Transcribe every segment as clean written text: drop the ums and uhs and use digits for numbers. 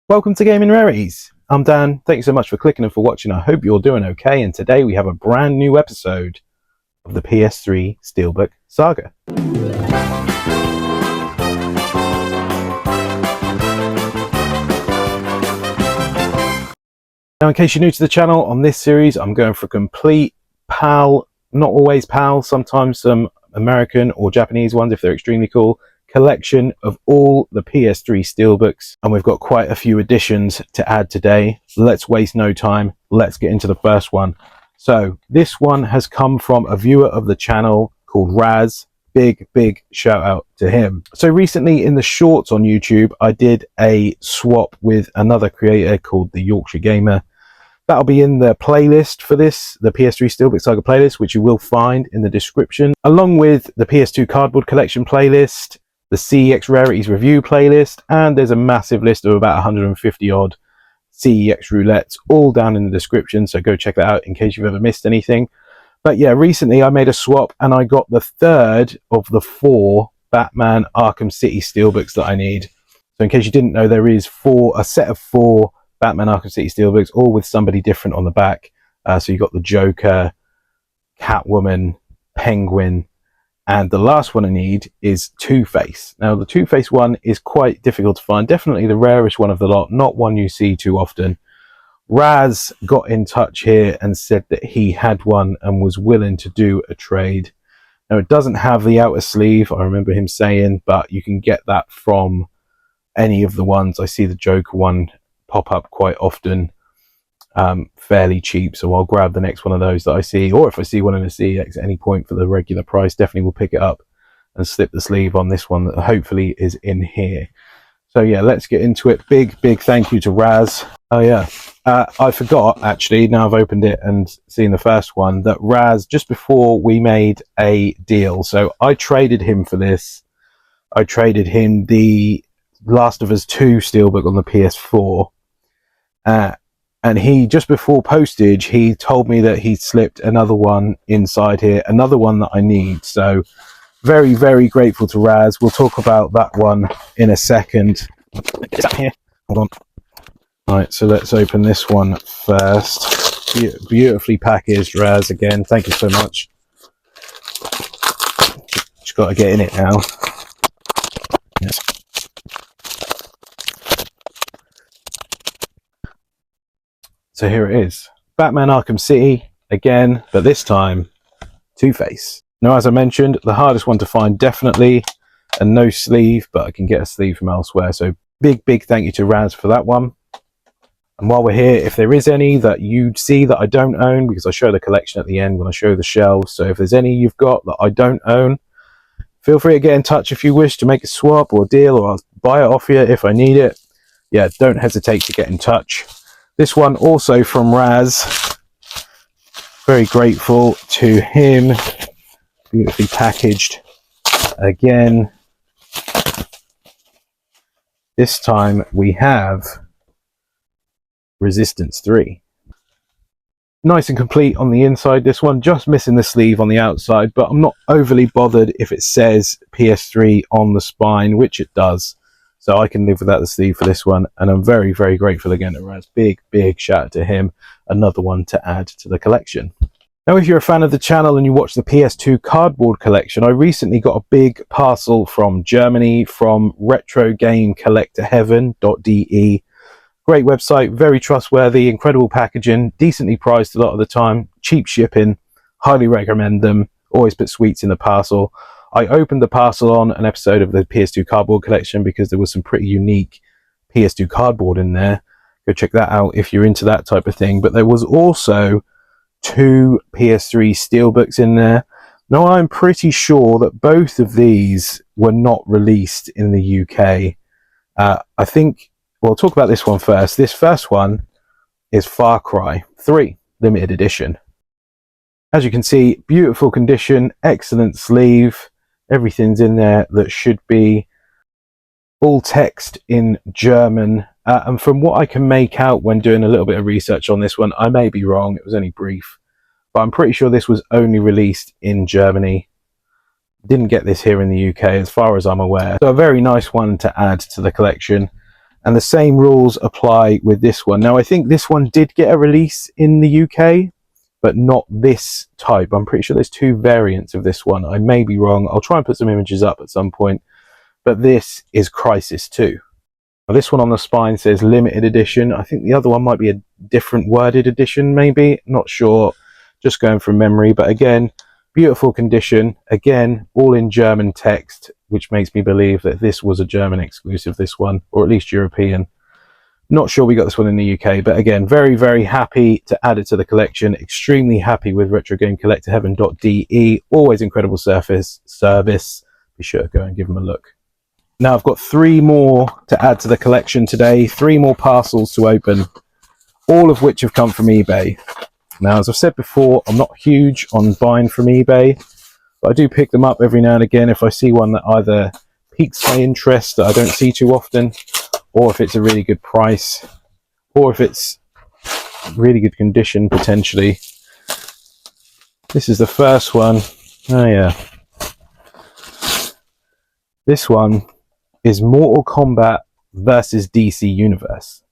Welcome to Gaming Rarities. I'm Dan. Thank you so much for clicking and for watching. I hope you're doing okay. And today we have a brand new episode of the PS3 Steelbook Saga. Now, in case you're new to the channel, on this series, I'm going for a complete PAL, not always PAL, sometimes some American or Japanese ones if they're extremely cool, collection of all the PS3 Steelbooks, and we've got quite a few additions to add today. Let's waste no time. Let's get into the first one. So this one has come from a viewer of the channel called Raz. Big shout out to him. So recently in the shorts on YouTube, I did a swap with another creator called the Yorkshire Gamer. That'll be in the playlist for this, the PS3 Steelbook Saga playlist, which you will find in the description, along with the PS2 Cardboard Collection playlist, the CEX Rarities review playlist, and there's a massive list of about 150 odd CEX roulettes all down in the description, so go check that out in case you've ever missed anything. But yeah, recently I made a swap and I got the third of the 4 Batman Arkham City Steelbooks that I need. So in case you didn't know, there is a set of 4 Batman Arkham City Steelbooks, all with somebody different on the back. So you got the Joker, Catwoman, Penguin, and the last one I need is Two-Face. Now the Two-Face one is quite difficult to find, definitely the rarest one of the lot, not one you see too often. Raz got in touch here and said that he had one and was willing to do a trade. Now it doesn't have the outer sleeve, I remember him saying, but you can get that from any of the ones. I see the Joker one pop up quite often, fairly cheap, so I'll grab the next one of those that I see, or if I see one in a CEX at any point for the regular price, definitely will pick it up and slip the sleeve on this one that hopefully is in here. So yeah, let's get into it. Big thank you to Raz. Oh yeah, I forgot actually, now I've opened it and seen the first one, that Raz, just before we made a deal, so I traded him for this. I traded him the Last of Us 2 Steelbook on the PS4, and he, just before postage, he told me that he slipped another one inside here, another one that I need. So very grateful to Raz. We'll talk about that one in a second. Is that here? Hold on. All right, so let's open this one first. Beautifully packaged, Raz, again, thank you so much. Just got to get in it now. Yes. So here it is, Batman Arkham City again, but this time Two-Face. Now, as I mentioned, the hardest one to find definitely, and no sleeve, but I can get a sleeve from elsewhere. So big thank you to Raz for that one. And while we're here, if there is any that you see that I don't own, because I show the collection at the end when I show the shelves, so if there's any you've got that I don't own, feel free to get in touch if you wish to make a swap or a deal, or I'll buy it off you if I need it. Yeah, don't hesitate to get in touch. This one also from Raz. Very grateful to him. Beautifully packaged again. This time we have Resistance 3. Nice and complete on the inside, this one. Just missing the sleeve on the outside, but I'm not overly bothered if it says PS3 on the spine, which it does. So I can live without the sleeve for this one, and I'm very grateful again to Raz. Big shout out to him. Another one to add to the collection. Now, if you're a fan of the channel and you watch the PS2 Cardboard Collection, I recently got a big parcel from Germany from retrogamecollectorheaven.de. Great website, very trustworthy, incredible packaging, decently priced a lot of the time, cheap shipping, highly recommend them. Always put sweets in the parcel. I opened the parcel on an episode of the PS2 Cardboard Collection because there was some pretty unique PS2 cardboard in there. Go check that out if you're into that type of thing. But there was also 2 PS3 Steelbooks in there. Now, I'm pretty sure that both of these were not released in the UK. I think, well, I'll talk about this one first. This first one is Far Cry 3 Limited Edition. As you can see, beautiful condition, excellent sleeve. Everything's in there that should be. All text in German. And from what I can make out when doing a little bit of research on this one, I may be wrong, it was only brief, but I'm pretty sure this was only released in Germany. Didn't get this here in the UK as far as I'm aware. So a very nice one to add to the collection. And the same rules apply with this one. Now, I think this one did get a release in the UK, but not this type. I'm pretty sure there's two variants of this one. I may be wrong. I'll try and put some images up at some point. But this is Crisis 2. Now, this one on the spine says limited edition. I think the other one might be a different worded edition, maybe. Not sure. Just going from memory. But again, beautiful condition. Again, all in German text, which makes me believe that this was a German exclusive, this one, or at least European. Not sure we got this one in the UK, but again, very, very happy to add it to the collection. Extremely happy with retrogamecollectorheaven.de. Always incredible service. Be sure to go and give them a look. Now, I've got 3 more to add to the collection today. 3 more parcels to open, all of which have come from eBay. Now, as I've said before, I'm not huge on buying from eBay, but I do pick them up every now and again if I see one that either piques my interest that I don't see too often, or if it's a really good price, or if it's really good condition, potentially. This is the first one. Oh yeah. This one is Mortal Kombat versus DC Universe.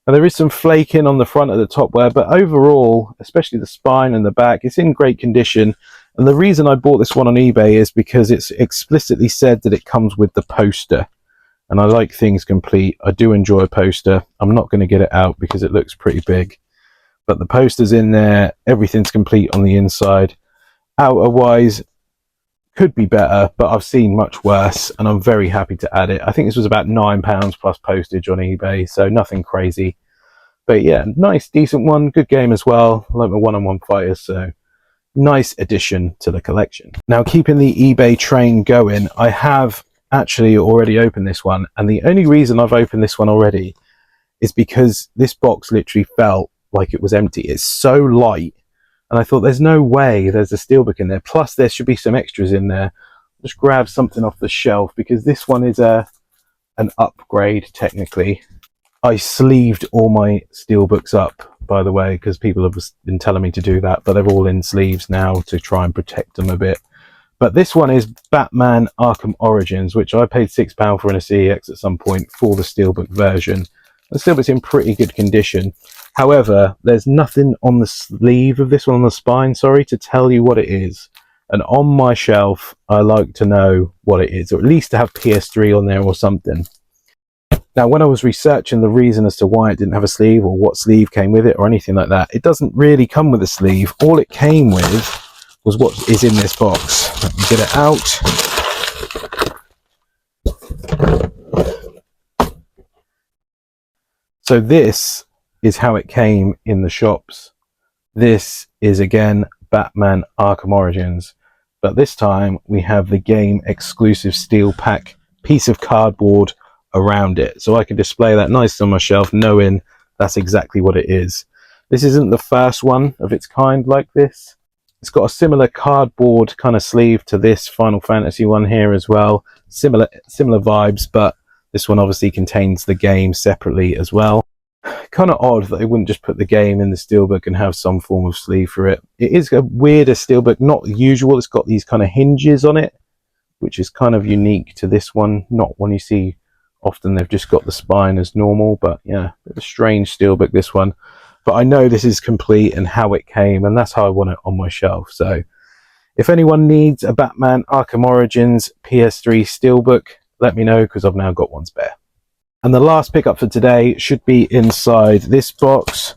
Now, there is some flaking on the front of the top wear, but overall, especially the spine and the back, it's in great condition. And the reason I bought this one on eBay is because it's explicitly said that it comes with the poster. And I like things complete. I do enjoy a poster. I'm not going to get it out because it looks pretty big. But the poster's in there. Everything's complete on the inside. Outer-wise, could be better, but I've seen much worse. And I'm very happy to add it. I think this was about £9 plus postage on eBay. So nothing crazy. But yeah, nice, decent one. Good game as well. I like my one-on-one fighters, so nice addition to the collection. Now, keeping the eBay train going, I have actually already opened this one, and the only reason I've opened this one already is because this box literally felt like it was empty. It's so light, and I thought there's no way there's a steelbook in there, plus there should be some extras in there. Just grab something off the shelf because this one is an upgrade technically. I sleeved all my steelbooks up, by the way, because people have been telling me to do that, but they're all in sleeves now to try and protect them a bit. But this one is Batman Arkham Origins, which I paid £6 for in a CEX at some point for the Steelbook version. The Steelbook's in pretty good condition. However, there's nothing on the sleeve of this one, on the spine, sorry, to tell you what it is. And on my shelf, I like to know what it is, or at least to have PS3 on there or something. Now, when I was researching the reason as to why it didn't have a sleeve or what sleeve came with it or anything like that, it doesn't really come with a sleeve. All it came with was what is in this box. Let me get it out. So this is how it came in the shops. This is again Batman Arkham Origins, but this time we have the game exclusive steel pack piece of cardboard around it, so I can display that nice on my shelf knowing that's exactly what it is. This isn't the first one of its kind like this. It's got a similar cardboard kind of sleeve to this Final Fantasy one here as well. Similar vibes, but this one obviously contains the game separately as well. Kind of odd that they wouldn't just put the game in the steelbook and have some form of sleeve for it. It is a weirder steelbook, not usual. It's got these kind of hinges on it, which is kind of unique to this one. Not one you see often. They've just got the spine as normal, but yeah, a bit of a strange steelbook, this one. But I know this is complete and how it came, and that's how I want it on my shelf. So if anyone needs a Batman Arkham Origins PS3 steelbook, let me know, because I've now got one spare. And the last pickup for today should be inside this box.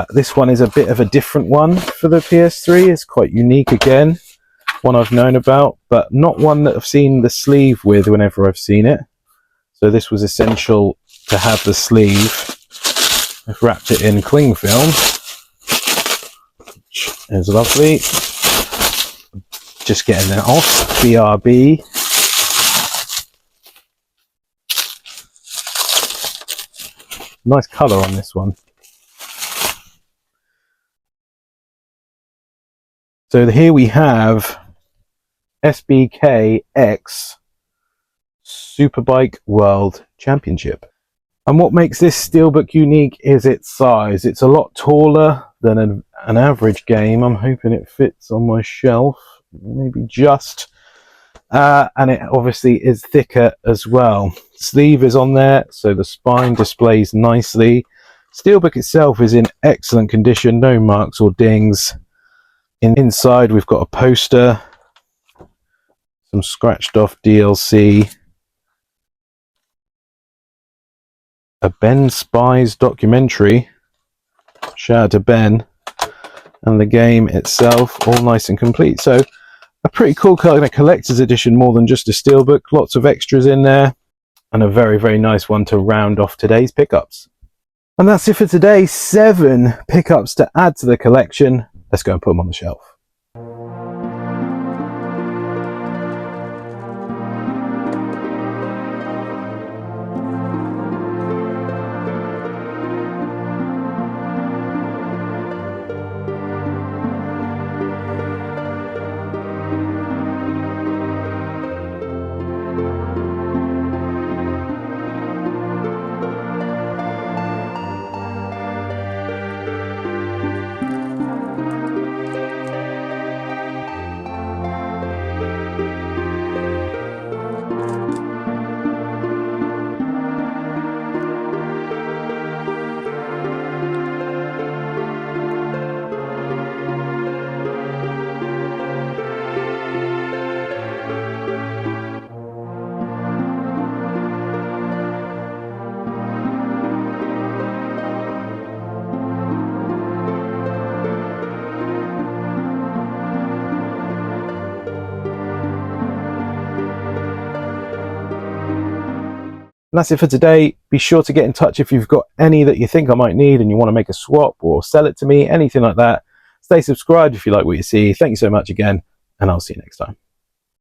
This one is a bit of a different one for the PS3. It's quite unique again, one I've known about, but not one that I've seen the sleeve with whenever I've seen it. So this was essential to have the sleeve. I've wrapped it in cling film, which is lovely. Just getting that off. BRB. Nice colour on this one. So here we have SBKX Superbike World Championship. And what makes this steelbook unique is its size. It's a lot taller than an average game. I'm hoping it fits on my shelf. Maybe just. and it obviously is thicker as well. Sleeve is on there, so the spine displays nicely. Steelbook itself is in excellent condition, no marks or dings. Inside we've got a poster, some scratched off DLC, a Ben Spies documentary, shout out to Ben, and the game itself all nice and complete. So a pretty cool kind of collector's edition, more than just a steelbook. Lots of extras in there, and a very, very nice one to round off today's pickups. And that's it for today. 7 pickups to add to the collection. Let's go and put them on the shelf. And that's it for today. Be sure to get in touch if you've got any that you think I might need and you want to make a swap or sell it to me, anything like that. Stay subscribed if you like what you see. Thank you so much again, and I'll see you next time.